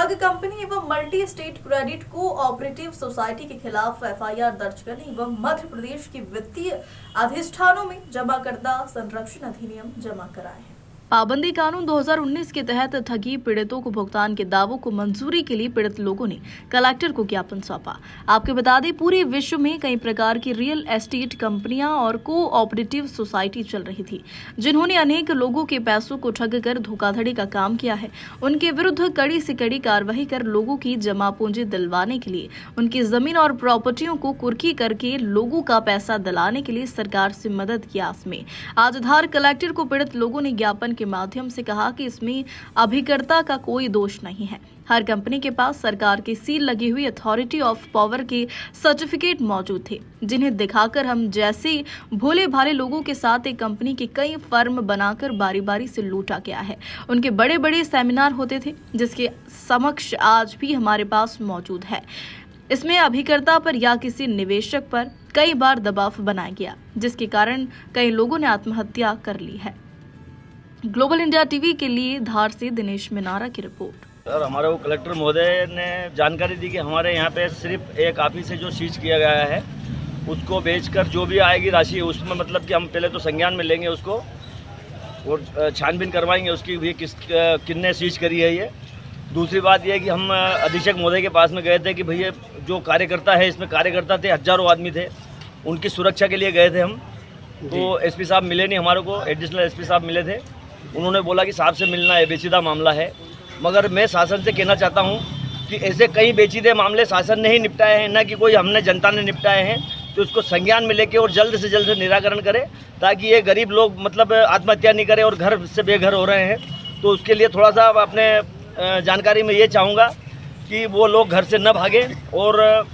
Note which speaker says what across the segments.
Speaker 1: Drug company एवं multi state credit cooperative society के खिलाफ एफआईआर दर्ज करने एवं मध्य प्रदेश के वित्तीय अधिष्ठानों में जमाकर्ता संरक्षण अधिनियम जमा कराए हैं। पाबंदी कानून 2019 के तहत ठगी पीड़ितों को भुगतान के दावों को मंजूरी के लिए पीड़ित लोगों ने कलेक्टर को ज्ञापन सौंपा। आपको बता दें, पूरे विश्व में कई प्रकार की रियल एस्टेट कंपनियां और कोऑपरेटिव सोसाइटी चल रही थी, जिन्होंने अनेक लोगों के पैसों को ठग कर धोखाधड़ी का काम किया है। उनके विरुद्ध कड़ी से कड़ी कार्रवाई कर लोगों की जमा पूंजी दिलवाने के लिए, उनकी जमीन और प्रॉपर्टियों को कुर्की करके लोगों का पैसा दिलाने के लिए सरकार से मदद की आस में आज धार कलेक्टर को पीड़ित लोगों ने ज्ञापन के माध्यम से कहा कि इसमें अभिकर्ता का कोई दोष नहीं है। हर कंपनी के पास सरकार की सील लगी हुई अथॉरिटी ऑफ पावर के सर्टिफिकेट मौजूद थे, जिन्हें दिखाकर हम जैसे भोले भाले लोगों के साथ एक कंपनी के कई फर्म बनाकर बारी बारी से लूटा गया है। उनके बड़े बड़े सेमिनार होते थे, जिसके समक्ष आज भी हमारे पास मौजूद है। इसमें अभिकर्ता पर या किसी निवेशक पर कई बार दबाव बनाया गया, जिसके कारण कई लोगों ने आत्महत्या कर ली है। ग्लोबल इंडिया टीवी के लिए धार से दिनेश मिनारा की रिपोर्ट।
Speaker 2: सर, हमारे को कलेक्टर महोदय ने जानकारी दी कि हमारे यहाँ पे सिर्फ एक ऑफिस से जो सीज किया गया है, उसको बेचकर जो भी आएगी राशि, उसमें मतलब कि हम पहले तो संज्ञान में लेंगे उसको और छानबीन करवाएंगे उसकी भी किसने सीज करी है। ये दूसरी बात यह है कि हम अधीक्षक महोदय के पास में गए थे कि भैया जो कार्यकर्ता है, इसमें कार्यकर्ता थे, हजारों आदमी थे, उनकी सुरक्षा के लिए गए थे हम। तो एसपी साहब मिले नहीं हमारे को, एडिशनल एसपी साहब मिले थे। उन्होंने बोला कि साहब से मिलना है, पेचीदा मामला है। मगर मैं शासन से कहना चाहता हूं कि ऐसे कई पेचीदे मामले शासन ने ही निपटाए हैं, न कि कोई हमने जनता ने निपटाए हैं। तो उसको संज्ञान में लेके और जल्द से जल्द निराकरण करें, ताकि ये गरीब लोग मतलब आत्महत्या नहीं करें और घर से बेघर हो रहे हैं। तो उसके लिए थोड़ा सा अपने जानकारी में ये चाहूँगा कि वो लोग घर से न भागें और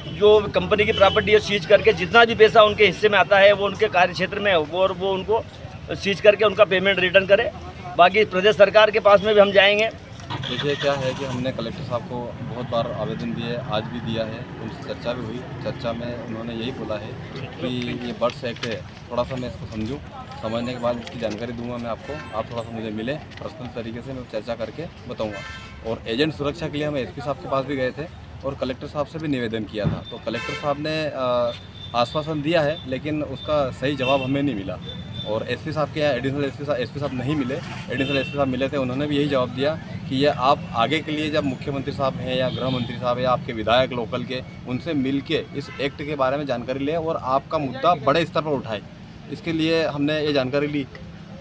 Speaker 2: जो कंपनी की प्रॉपर्टी है सीज करके जितना भी पैसा उनके हिस्से में आता है वो उनके कार्य क्षेत्र में और वो उनको सीज करके उनका पेमेंट रिटर्न करें। बाकी प्रदेश सरकार के पास में भी हम जाएंगे।
Speaker 3: देखिए क्या है कि हमने कलेक्टर साहब को बहुत बार आवेदन दिए, आज भी दिया है, उनसे चर्चा भी हुई। चर्चा में उन्होंने यही बोला है कि ये बर्ड्स एक्ट है, थोड़ा सा मैं इसको समझूं, समझने के बाद इसकी जानकारी दूंगा मैं आपको। आप थोड़ा सा मुझे मिले, पर्सनल तरीके से मैं चर्चा करके बताऊँगा। और एजेंट सुरक्षा के लिए हम एसपी साहब के पास भी गए थे और कलेक्टर साहब से भी निवेदन किया था। तो कलेक्टर साहब ने आश्वासन दिया है, लेकिन उसका सही जवाब हमें नहीं मिला। और एसपी साहब के यहाँ एडिशनल एसपी साहब नहीं मिले, एडिशनल एसपी साहब मिले थे, उन्होंने भी यही जवाब दिया कि ये आप आगे के लिए जब मुख्यमंत्री साहब हैं या गृह मंत्री साहब या आपके विधायक लोकल के, उनसे मिल के इस एक्ट के बारे में जानकारी लें और आपका मुद्दा बड़े स्तर पर उठाएं। इसके लिए हमने ये जानकारी ली